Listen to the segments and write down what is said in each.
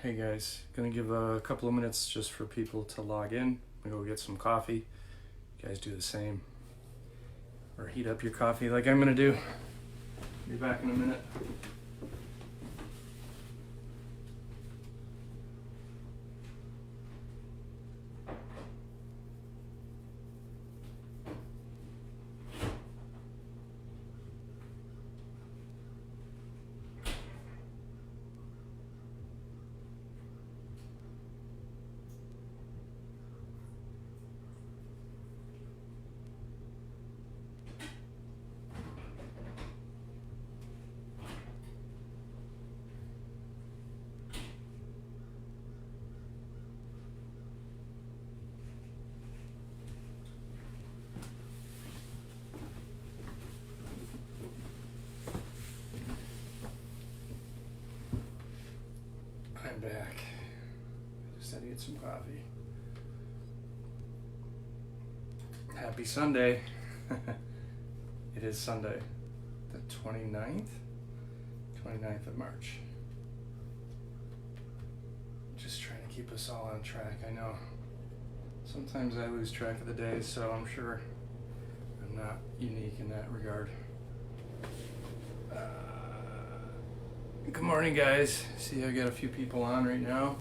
Hey guys, gonna give a couple of minutes just for people to log in. I'm gonna go get some coffee. You guys do the same. Or heat up your coffee like I'm gonna do. Be back in a minute. I'm back. Just had to get some coffee. Happy Sunday. It is Sunday, the 29th of March. Just trying to keep us all on track. I know sometimes I lose track of the days, so I'm sure I'm not unique in that regard. Good morning, guys. See, I got a few people on right now.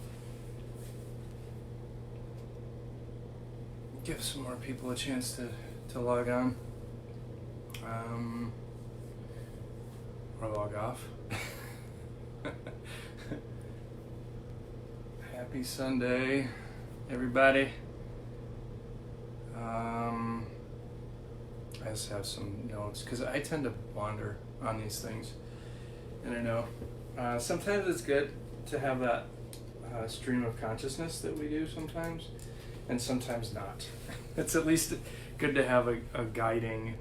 Give some more people a chance to log on. Or log off. Happy Sunday, everybody. I just have some notes because I tend to wander on these things. And I know sometimes it's good to have that stream of consciousness that we do sometimes, and sometimes not. It's at least good to have a guiding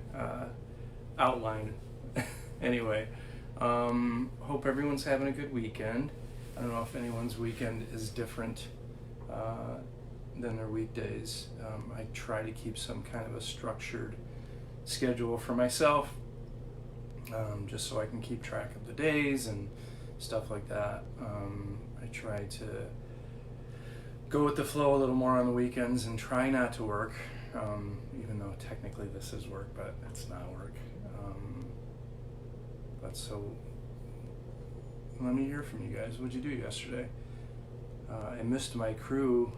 outline. Anyway, hope everyone's having a good weekend. I don't know if anyone's weekend is different than their weekdays. I try to keep some kind of a structured schedule for myself. Just so I can keep track of the days and stuff like that. I try to go with the flow a little more on the weekends and try not to work, even though technically this is work, but it's not work. But so, let me hear from you guys. What'd you do yesterday? I missed my crew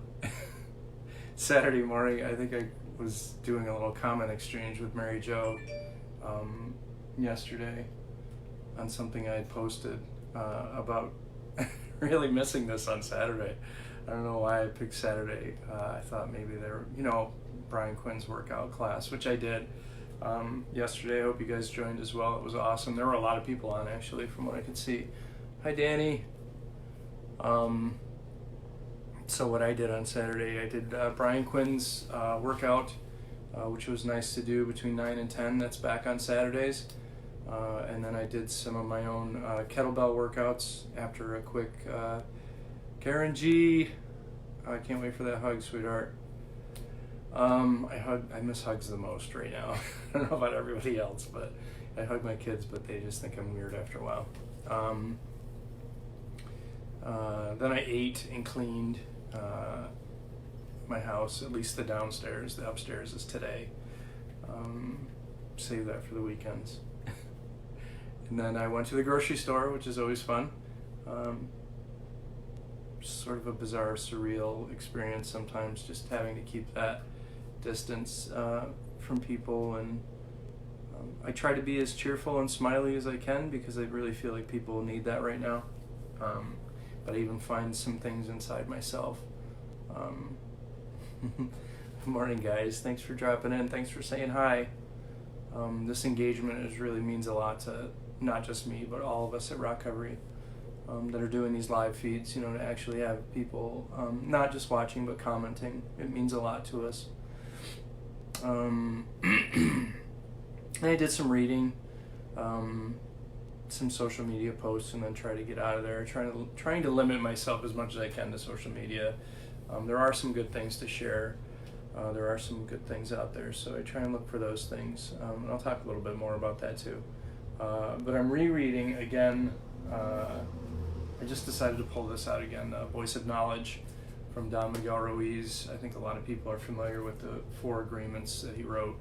Saturday morning. I think I was doing a little comment exchange with Mary Jo yesterday on something I had posted about really missing this on Saturday. I don't know why I picked Saturday. I thought maybe there, Brian Quinn's workout class, which I did yesterday. I hope you guys joined as well. It was awesome. There were a lot of people on, actually, from what I could see. Hi, Danny. So what I did on Saturday, I did Brian Quinn's workout, which was nice to do between 9 and 10. That's back on Saturdays. And then I did some of my own kettlebell workouts after a quick Karen G. I can't wait for that hug, sweetheart. I miss hugs the most right now. I don't know about everybody else, but I hug my kids, but they just think I'm weird after a while. Then I ate and cleaned my house, at least the downstairs. The upstairs is today. Save that for the weekends. And then I went to the grocery store, which is always fun. Sort of a bizarre, surreal experience sometimes, just having to keep that distance from people. And I try to be as cheerful and smiley as I can because I really feel like people need that right now. But I even find some things inside myself. Good morning, guys. Thanks for dropping in. Thanks for saying hi. This engagement really means a lot to not just me, but all of us at ROCovery that are doing these live feeds, to actually have people not just watching, but commenting. It means a lot to us. And I did some reading, some social media posts, and then try to get out of there, trying to limit myself as much as I can to social media. There are some good things to share. There are some good things out there, so I try and look for those things. And I'll talk a little bit more about that too. But I'm rereading again. I I just decided to pull this out again, Voice of Knowledge from Don Miguel Ruiz. I think a lot of people are familiar with the 4 agreements that he wrote.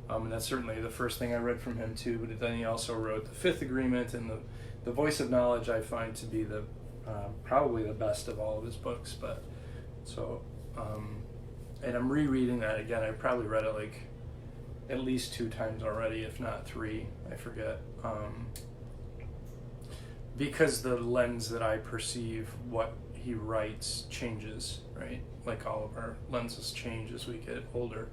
And that's certainly the first thing I read from him too, but then he also wrote the 5th agreement, and the Voice of Knowledge I find to be the probably the best of all of his books. But so, and I'm rereading that again. I probably read it like at least 2 times already, if not 3, I forget. Because the lens that I perceive what he writes changes, right? Like all of our lenses change as we get older.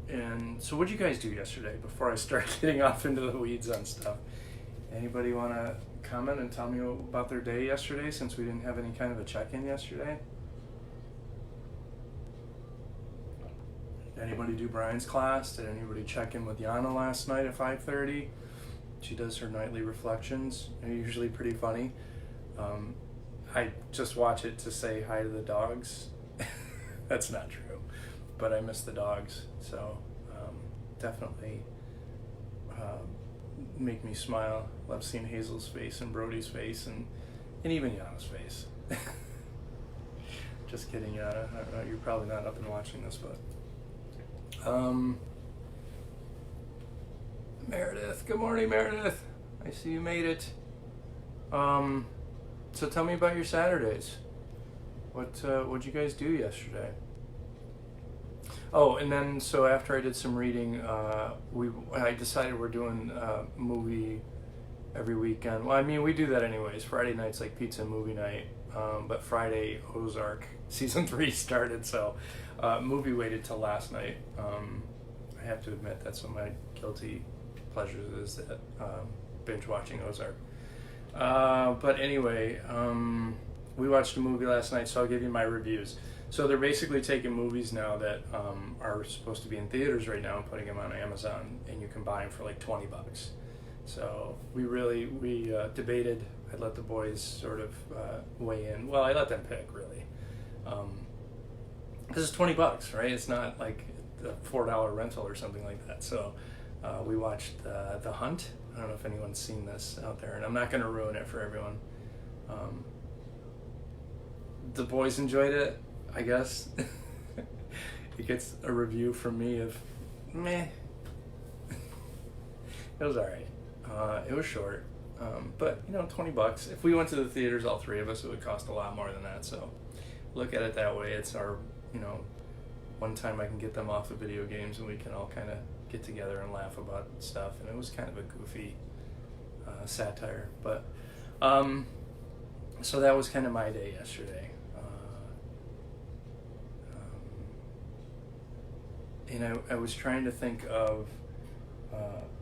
And so what'd you guys do yesterday before I start getting off into the weeds on stuff? Anybody want to comment and tell me about their day yesterday, since we didn't have any kind of a check-in yesterday? Did anybody do Brian's class? Did anybody check in with Yana last night at 5:30? She does her nightly reflections. They're usually pretty funny. I just watch it to say hi to the dogs. That's not true, but I miss the dogs, so definitely make me smile. Love seeing Hazel's face and Brody's face and even Yana's face. Just kidding, Yana. You're probably not up and watching this, but Meredith. Good morning, Meredith. I see you made it. So tell me about your Saturdays. What'd you guys do yesterday? Oh, and then so after I did some reading, I decided we're doing a movie every weekend. Well, I mean, we do that anyways. Friday night's like pizza and movie night, but Friday Ozark season 3 started, so movie waited till last night. I have to admit that's one of my guilty pleasures is that binge watching Ozark. But anyway, we watched a movie last night, so I'll give you my reviews. So they're basically taking movies now that are supposed to be in theaters right now and putting them on Amazon, and you can buy them for like $20. So we debated. I let the boys sort of weigh in. Well, I let them pick, really, because it's $20, right? It's not like a $4 rental or something like that. So we watched The Hunt. I don't know if anyone's seen this out there, and I'm not going to ruin it for everyone. The boys enjoyed it, I guess. It gets a review from me of meh. It was alright. It was short, but $20. If we went to the theaters, all 3 of us, it would cost a lot more than that. So look at it that way. It's our, one time I can get them off the video games and we can all kind of get together and laugh about stuff. And it was kind of a goofy satire, but so that was kind of my day yesterday. And I was trying to think of,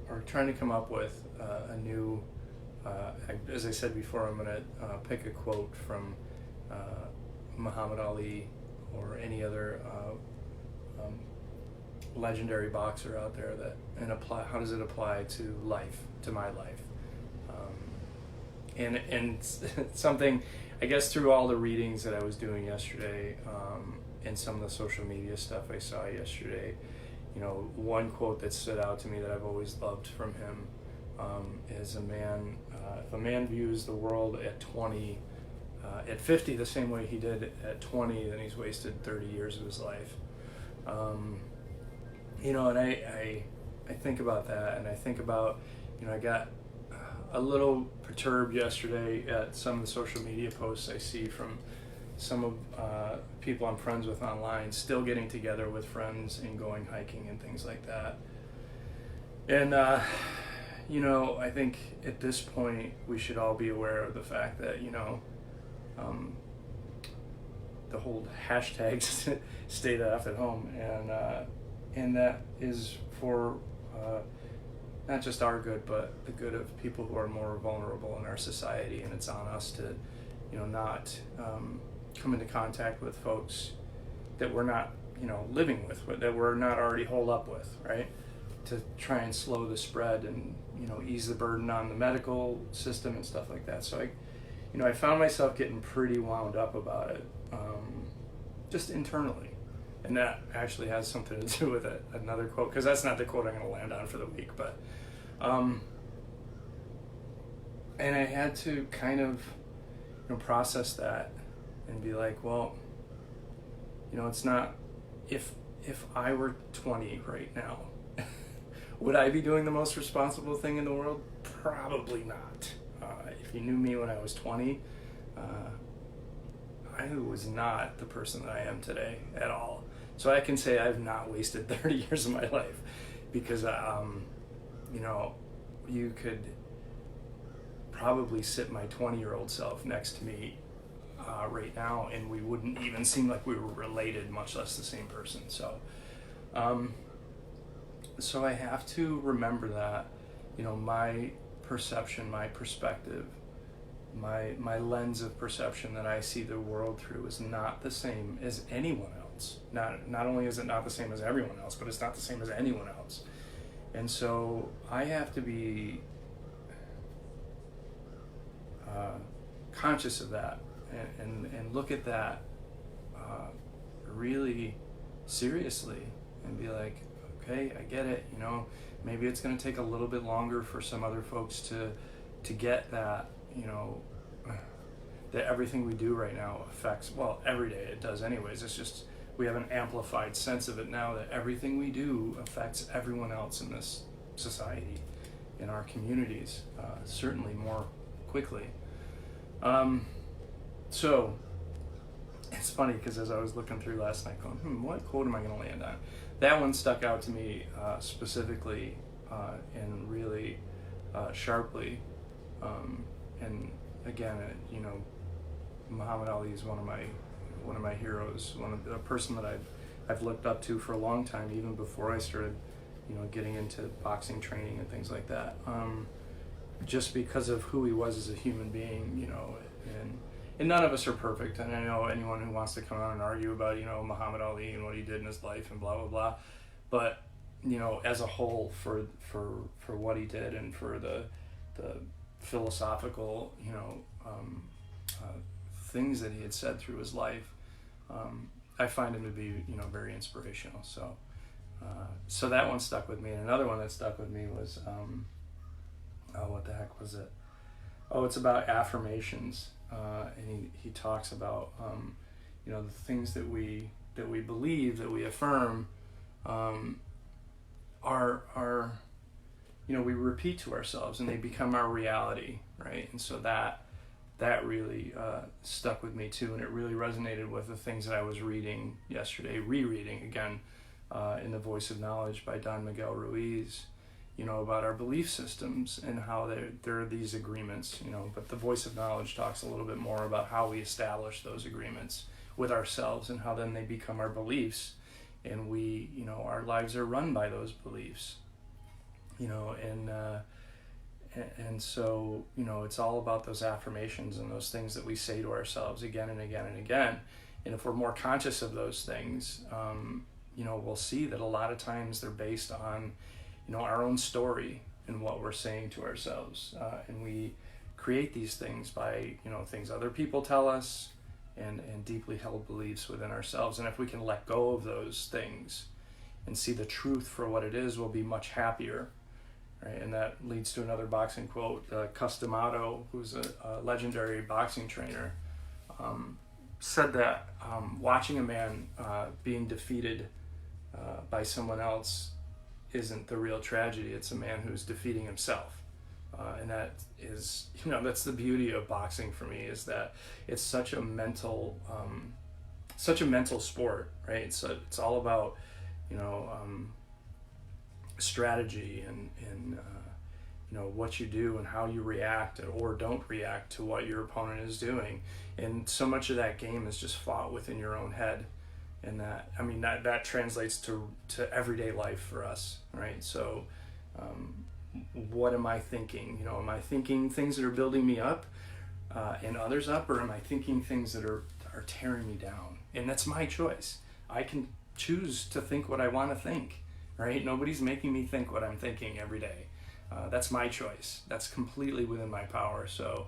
or trying to come up with a new, as I said before, I'm going to pick a quote from Muhammad Ali or any other legendary boxer out there and apply. How does it apply to life, to my life? And something, I guess, through all the readings that I was doing yesterday, and some of the social media stuff I saw yesterday, one quote that stood out to me that I've always loved from him is if a man views the world at 20, at 50 the same way he did at 20, then he's wasted 30 years of his life. And I think about that, and I think about, I got a little perturbed yesterday at some of the social media posts I see from some of people I'm friends with online, still getting together with friends and going hiking and things like that. And, I think at this point we should all be aware of the fact that, the whole hashtag stay the F at home, and that is for not just our good, but the good of people who are more vulnerable in our society. And it's on us to, not come into contact with folks that we're not, living with, that we're not already holed up with, right? To try and slow the spread and, ease the burden on the medical system and stuff like that. So I found myself getting pretty wound up about it, just internally. And that actually has something to do with it. Another quote, because that's not the quote I'm going to land on for the week, but And I had to kind of, process that and be like, well, it's not, if I were 20 right now, would I be doing the most responsible thing in the world? Probably not. If you knew me when I was 20, I was not the person that I am today at all. So I can say I've not wasted 30 years of my life, because, you could probably sit my 20-year-old self next to me right now, and we wouldn't even seem like we were related, much less the same person. So, so I have to remember that, my perception, my perspective, my lens of perception that I see the world through is not the same as anyone else. Not only is it not the same as everyone else, but it's not the same as anyone else. And so I have to be conscious of that, and look at that really seriously, and be like, okay, I get it. Maybe it's going to take a little bit longer for some other folks to get that, that everything we do right now affects, well, every day it does anyways. It's just we have an amplified sense of it now, that everything we do affects everyone else in this society, in our communities, certainly more quickly. So it's funny, because as I was looking through last night going, what quote am I going to land on? That one stuck out to me specifically and really sharply. And again, Muhammad Ali is one of my heroes, a person that I've looked up to for a long time, even before I started, getting into boxing training and things like that. Just because of who he was as a human being, and none of us are perfect. And I know anyone who wants to come out and argue about, Muhammad Ali and what he did in his life and blah, blah, blah. But, as a whole, for what he did, and for the philosophical, things that he had said through his life, I find him to be, very inspirational. So that one stuck with me. And another one that stuck with me was, what the heck was it? Oh, it's about affirmations. And he talks about, the things that we believe, that we affirm, are we repeat to ourselves, and they become our reality, right? And so that really stuck with me too, and it really resonated with the things that I was reading yesterday, rereading again, in The Voice of Knowledge by Don Miguel Ruiz, about our belief systems and how there are these agreements, but The Voice of Knowledge talks a little bit more about how we establish those agreements with ourselves, and how then they become our beliefs, and we, our lives are run by those beliefs, and so, it's all about those affirmations and those things that we say to ourselves again and again and again. And if we're more conscious of those things, we'll see that a lot of times they're based on, our own story and what we're saying to ourselves. And we create these things by, things other people tell us, and deeply held beliefs within ourselves. And if we can let go of those things and see the truth for what it is, we'll be much happier. Right? And that leads to another boxing quote. Customato, who's a legendary boxing trainer, said that watching a man being defeated by someone else isn't the real tragedy. It's a man who's defeating himself. And that is, that's the beauty of boxing for me, is that it's such a mental sport, right? So it's all about, strategy and what you do and how you react or don't react to what your opponent is doing. And so much of that game is just fought within your own head. And that translates to everyday life for us, right? So what am I thinking? Am I thinking things that are building me up and others up, or am I thinking things that are tearing me down? And that's my choice. I can choose to think what I want to think, right? Nobody's making me think what I'm thinking every day. That's my choice. That's completely within my power. So,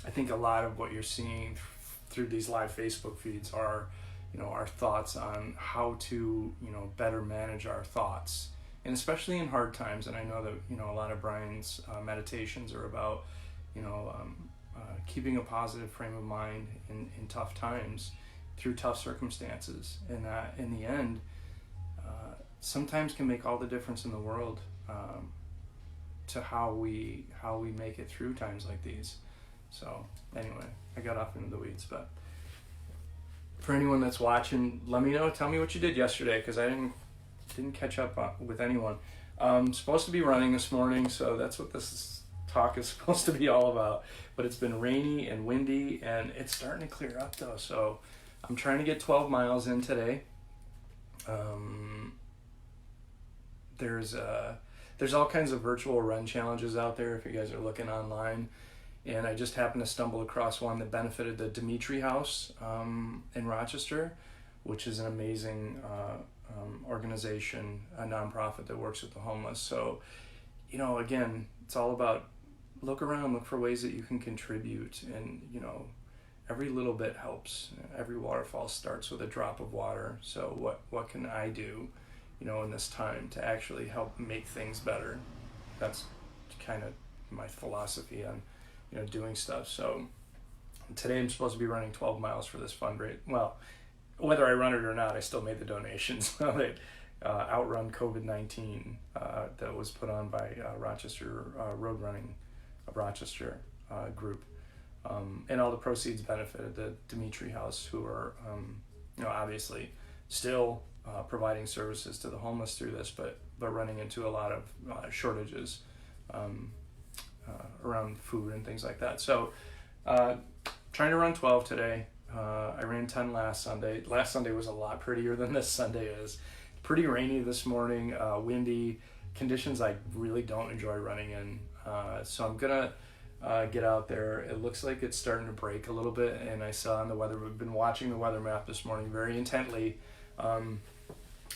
I think a lot of what you're seeing through these live Facebook feeds are, our thoughts on how to, better manage our thoughts and especially in hard times. And I know that, you know, a lot of Brian's meditations are about, you know, keeping a positive frame of mind in tough times through tough circumstances. And that in the end, sometimes can make all the difference in the world to how we make it through times like these. So anyway, I got off into the weeds, but for anyone that's watching, let me know. Tell me what you did yesterday, because I didn't catch up with anyone. Supposed to be running this morning, so that's what talk is supposed to be all about. But it's been rainy and windy, and it's starting to clear up though. So I'm trying to get 12 miles in today. There's all kinds of virtual run challenges out there if you guys are looking online. And I just happened to stumble across one that benefited the Dimitri House in Rochester, which is an amazing organization, a nonprofit that works with the homeless. So, you know, again, it's all about look around, look for ways that you can contribute, and, you know, every little bit helps. Every waterfall starts with a drop of water. So what can I do, you know, in this time to actually help make things better? That's kind of my philosophy on, you know, doing stuff. So today I'm supposed to be running 12 miles for this fundraiser. Well, whether I run it or not, I still made the donations. So they outrun COVID-19 that was put on by Rochester Road Running of Rochester group. And all the proceeds benefited the Dimitri House, who are, you know, obviously still providing services to the homeless through this, but running into a lot of shortages around food and things like that. So trying to run 12 today. I ran 10 last Sunday. Last Sunday was a lot prettier than this Sunday is. Pretty rainy this morning, windy conditions I really don't enjoy running in. So I'm gonna get out there. It looks like it's starting to break a little bit, and I saw on the weather, we've been watching the weather map this morning very intently, and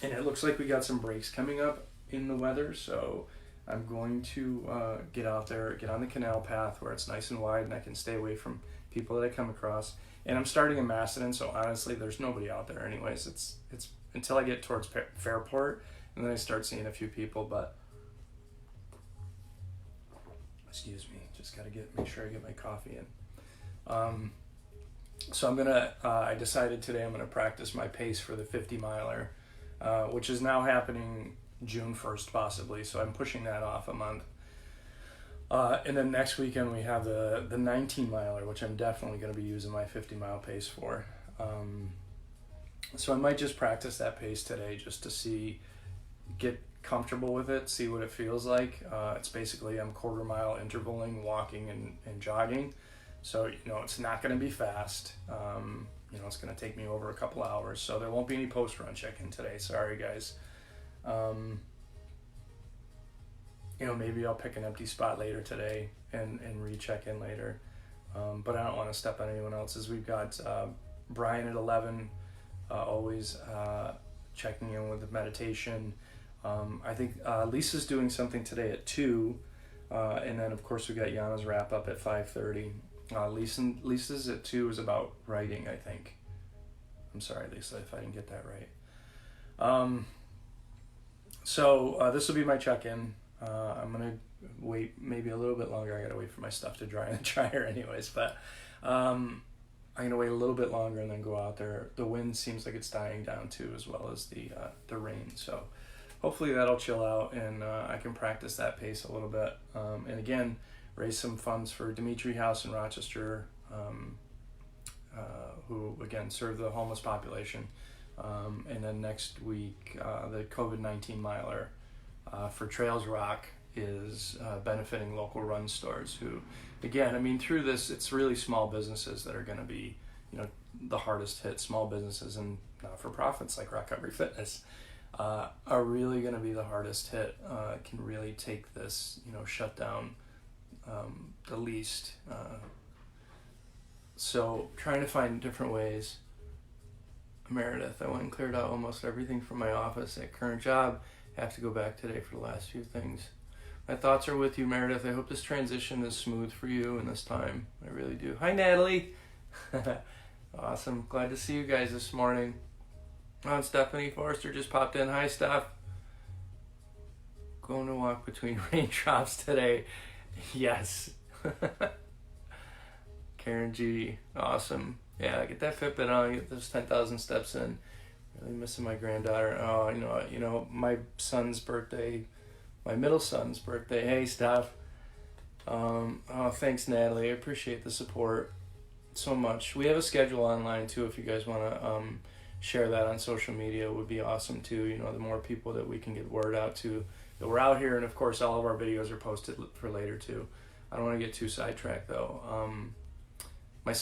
it looks like we got some breaks coming up in the weather. So I'm going to get out there, get on the canal path where it's nice and wide and I can stay away from people that I come across. And I'm starting in Macedon, so honestly there's nobody out there anyways. It's until I get towards Fairport, and then I start seeing a few people. But excuse me, just gotta make sure I get my coffee in. So I'm gonna I decided today I'm gonna practice my pace for the 50 miler, which is now happening June 1st possibly, so I'm pushing that off a month. And then next weekend we have the 19 miler, which I'm definitely going to be using my 50 mile pace for. So I might just practice that pace today just to get comfortable with it, see what it feels like. It's basically I'm quarter mile intervaling, walking and jogging. So, you know, it's not going to be fast. You know, it's going to take me over a couple hours. So there won't be any post-run check-in today. Sorry, guys. You know, maybe I'll pick an empty spot later today and recheck in later. But I don't want to step on anyone else's. We've got Brian at 11, always checking in with the meditation. I think Lisa's doing something today at 2. And then, of course, we got Yana's wrap-up at 5:30. Lisa's at 2 is about writing, I think. I'm sorry, Lisa, if I didn't get that right. So this will be my check-in. I'm going to wait maybe a little bit longer. I got to wait for my stuff to dry in the dryer anyways, but I'm going to wait a little bit longer and then go out there. The wind seems like it's dying down too, as well as the rain. So hopefully that'll chill out and I can practice that pace a little bit. And again, raise some funds for Dimitri House in Rochester, who again serve the homeless population. And then next week, the COVID-19 miler for Trails Rock is benefiting local run stores who, again, I mean, through this, it's really small businesses that are going to be, you know, the hardest hit. Small businesses and not-for-profits like ROCovery Fitness are really going to be the hardest hit, can really take this, you know, shutdown the least. So trying to find different ways. Meredith, I went and cleared out almost everything from my office at current job. Have to go back today for the last few things. My thoughts are with you, Meredith. I hope this transition is smooth for you in this time. I really do. Hi, Natalie. Awesome. Glad to see you guys this morning. Oh, and Stephanie Forrester just popped in. Hi, Steph. going to walk between raindrops today. Yes. Karen G, awesome. Yeah, get that Fitbit on, get those 10,000 steps in. Really missing my granddaughter. Oh, my son's birthday, my middle son's birthday. Hey, Steph. Oh, thanks, Natalie. I appreciate the support so much. We have a schedule online too. If you guys want to share that on social media, it would be awesome too. The more people that we can get word out to that we're out here, and of course all of our videos are posted for later too. I don't want to get too sidetracked though. My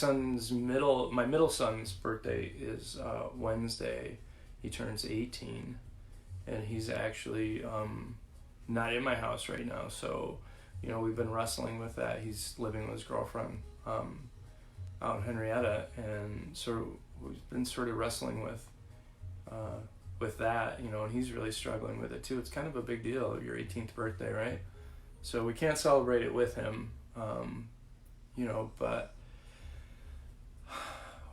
middle son's birthday is Wednesday. He turns 18, and he's actually not in my house right now. So, we've been wrestling with that. He's living with his girlfriend out in Henrietta, and so we've been sort of wrestling with that, and he's really struggling with it too. It's kind of a big deal, your 18th birthday, right? So we can't celebrate it with him, but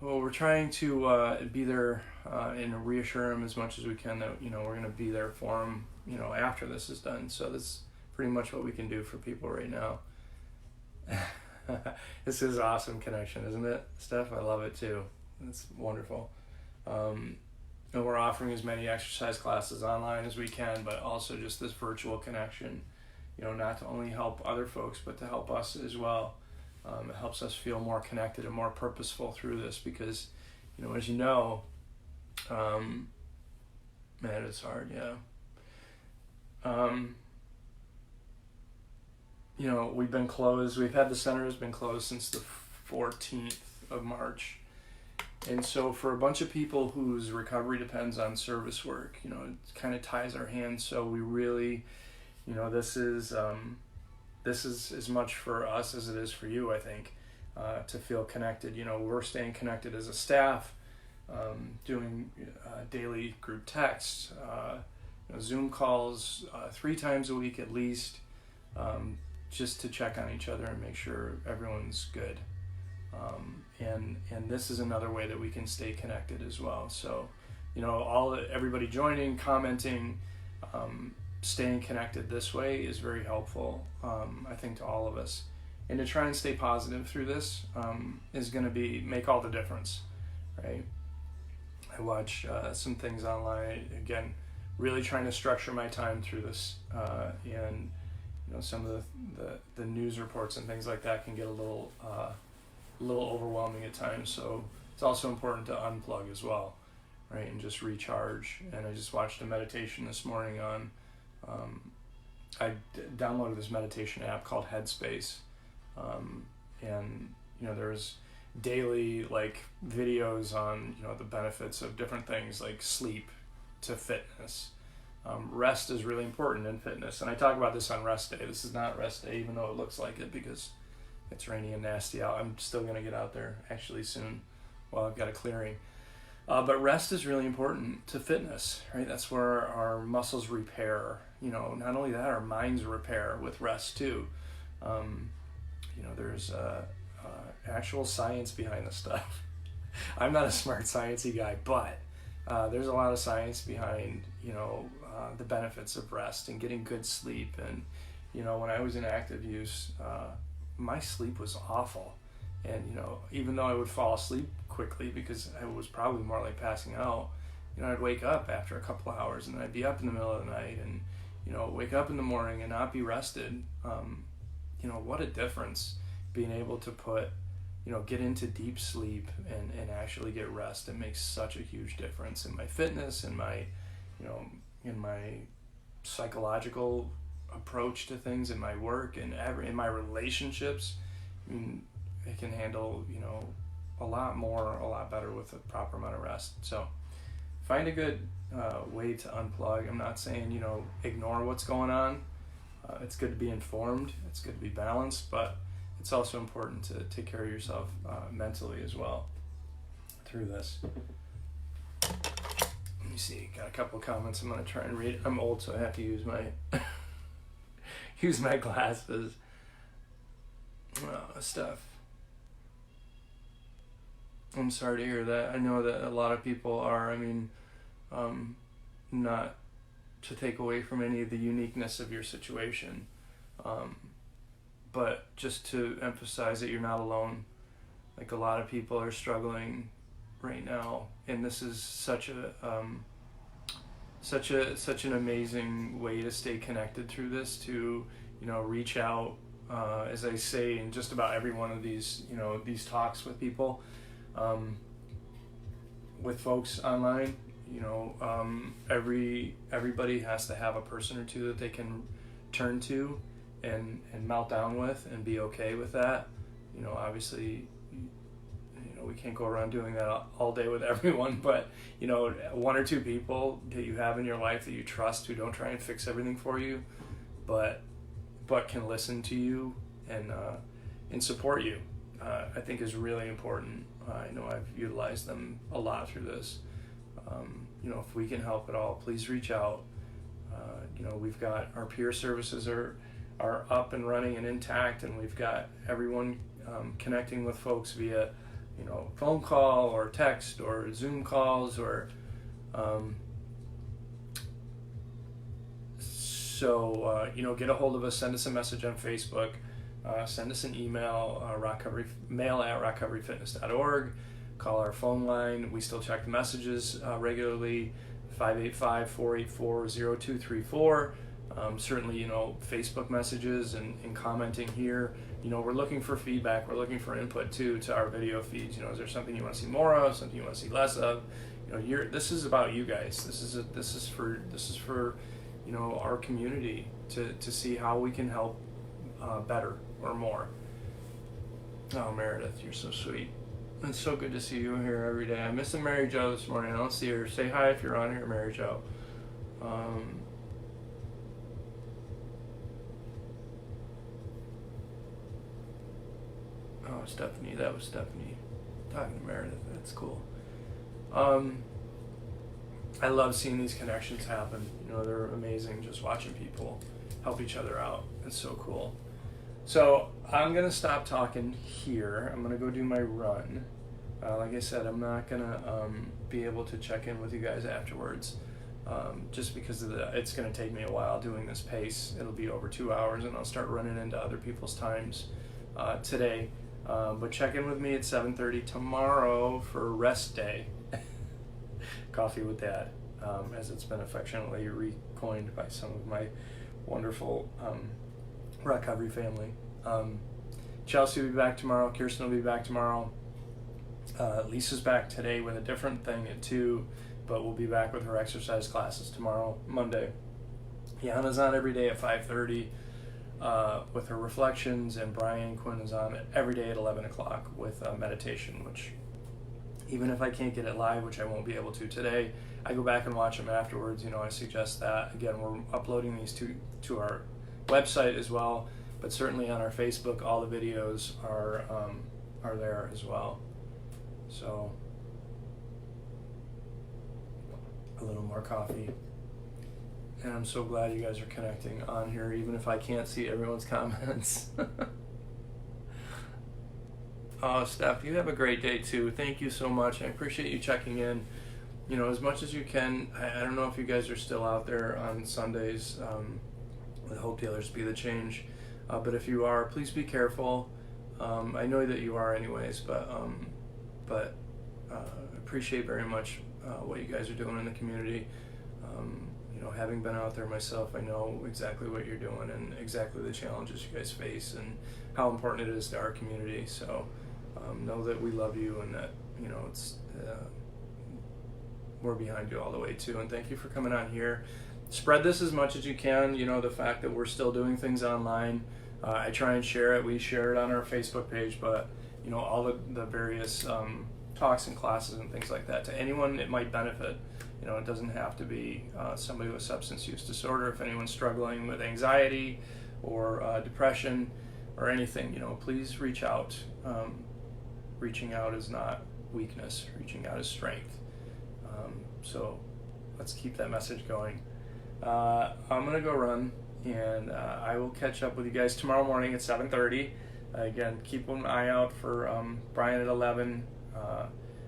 we're trying to be there and reassure him as much as we can that, we're going to be there for him, after this is done. So that's pretty much what we can do for people right now. This is awesome connection, isn't it, Steph? I love it too. It's wonderful. And we're offering as many exercise classes online as we can, but also just this virtual connection, not to only help other folks, but to help us as well. It helps us feel more connected and more purposeful through this because, as man, it's hard, yeah. We've been closed. The center has been closed since the 14th of March. And so for a bunch of people whose recovery depends on service work, it kind of ties our hands. So we really, this is as much for us as it is for you, I think, to feel connected. We're staying connected as a staff, doing daily group texts, Zoom calls 3 times a week at least, just to check on each other and make sure everyone's good. And this is another way that we can stay connected as well. So, everybody joining, commenting, staying connected this way is very helpful, I think, to all of us. And to try and stay positive through this is going to make all the difference, right? I watch some things online, again, really trying to structure my time through this, and some of the news reports and things like that can get a little overwhelming at times. So it's also important to unplug as well, right, and just recharge. And I just watched a meditation this morning on. I downloaded this meditation app called Headspace, and there's daily videos on the benefits of different things like sleep to fitness. Rest is really important in fitness, and I talk about this on rest day. This is not rest day, even though it looks like it because it's rainy and nasty out. I'm still going to get out there actually soon while I've got a clearing. But rest is really important to fitness, right? That's where our muscles repair. Not only that, our minds repair with rest too. There's actual science behind this stuff. I'm not a smart sciencey guy, but there's a lot of science behind, the benefits of rest and getting good sleep. And, when I was in active use, my sleep was awful. And, even though I would fall asleep quickly because I was probably more like passing out, I'd wake up after a couple of hours and then I'd be up in the middle of the night and, wake up in the morning and not be rested. What a difference being able to get into deep sleep and actually get rest. It makes such a huge difference in my fitness and my, in my psychological approach to things, in my work and in my relationships. I mean, it can handle, a lot better with a proper amount of rest. So find a good way to unplug. I'm not saying, ignore what's going on. It's good to be informed. It's good to be balanced, but it's also important to take care of yourself mentally as well through this. Let me see, got a couple of comments I'm going to try and read. I'm old, so I have to use my glasses. Stuff. I'm sorry to hear that. I know that a lot of people are, not to take away from any of the uniqueness of your situation, but just to emphasize that you're not alone. Like, a lot of people are struggling right now, and this is such an amazing way to stay connected through this, to reach out, as I say in just about every one of these these talks with people, with folks online. Everybody has to have a person or two that they can turn to and melt down with and be okay with that. Obviously, we can't go around doing that all day with everyone, but one or two people that you have in your life that you trust, who don't try and fix everything for you, but can listen to you and support you, I think is really important. I know I've utilized them a lot through this. If we can help at all, please reach out. We've got our peer services are up and running and intact, and we've got everyone connecting with folks via phone call or text or Zoom calls, or get a hold of us. Send us a message on Facebook. Send us an email, mail@ROCoveryFitness.org. Call our phone line. We still check the messages regularly, 585-484-0234. Certainly, Facebook messages and commenting here. We're looking for feedback. We're looking for input too to our video feeds. Is there something you want to see more of? Something you want to see less of? This is about you guys. This is for our community to see how we can help better or more. Oh, Meredith, you're so sweet. It's so good to see you here every day. I'm missing Mary Jo this morning. I don't see her. Say hi if you're on here, Mary Jo. Oh, Stephanie. That was Stephanie talking to Meredith. That's cool. I love seeing these connections happen. They're amazing, just watching people help each other out. It's so cool. So I'm going to stop talking here. I'm going to go do my run. Like I said, I'm not going to be able to check in with you guys afterwards, just because it's going to take me a while doing this pace. It'll be over 2 hours, and I'll start running into other people's times today. But check in with me at 7:30 tomorrow for rest day. Coffee with Dad, as it's been affectionately recoined by some of my wonderful ROCovery family. Chelsea will be back tomorrow. Kirsten will be back tomorrow. Lisa's back today with a different thing at 2, but we'll be back with her exercise classes tomorrow, Monday. Yana's on every day at 5:30 with her reflections, and Brian Quinn is on every day at 11 o'clock with meditation, which, even if I can't get it live, which I won't be able to today, I go back and watch them afterwards. I suggest that. Again, we're uploading these to our website as well, but certainly on our Facebook, all the videos are there as well. So, a little more coffee. And I'm so glad you guys are connecting on here, even if I can't see everyone's comments. Oh, Steph, you have a great day too. Thank you so much. I appreciate you checking in, as much as you can. I don't know if you guys are still out there on Sundays with Hope Dealers Be the Change, but if you are, please be careful. I know that you are anyways, but appreciate very much what you guys are doing in the community. Having been out there myself, I know exactly what you're doing and exactly the challenges you guys face and how important it is to our community. So know that we love you, and that it's we're behind you all the way too. And thank you for coming on here. Spread this as much as you can. The fact that we're still doing things online, I try and share it. We share it on our Facebook page, but all the various talks and classes and things like that, to anyone it might benefit. It doesn't have to be somebody with substance use disorder. If anyone's struggling with anxiety or depression or anything, please reach out. Reaching out is not weakness. Reaching out is strength. So let's keep that message going. I'm going to go run, and I will catch up with you guys tomorrow morning at 7:30. Again, keep an eye out for Brian at 11,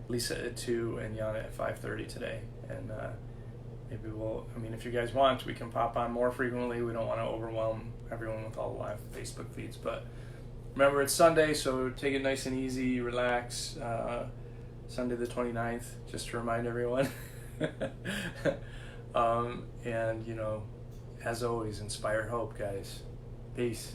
Lisa at 2, and Yana at 5:30 today. And maybe if you guys want, we can pop on more frequently. We don't want to overwhelm everyone with all the live Facebook feeds, but remember, it's Sunday, so take it nice and easy, relax. Sunday the 29th, just to remind everyone. And, as always, inspire hope, guys. Peace.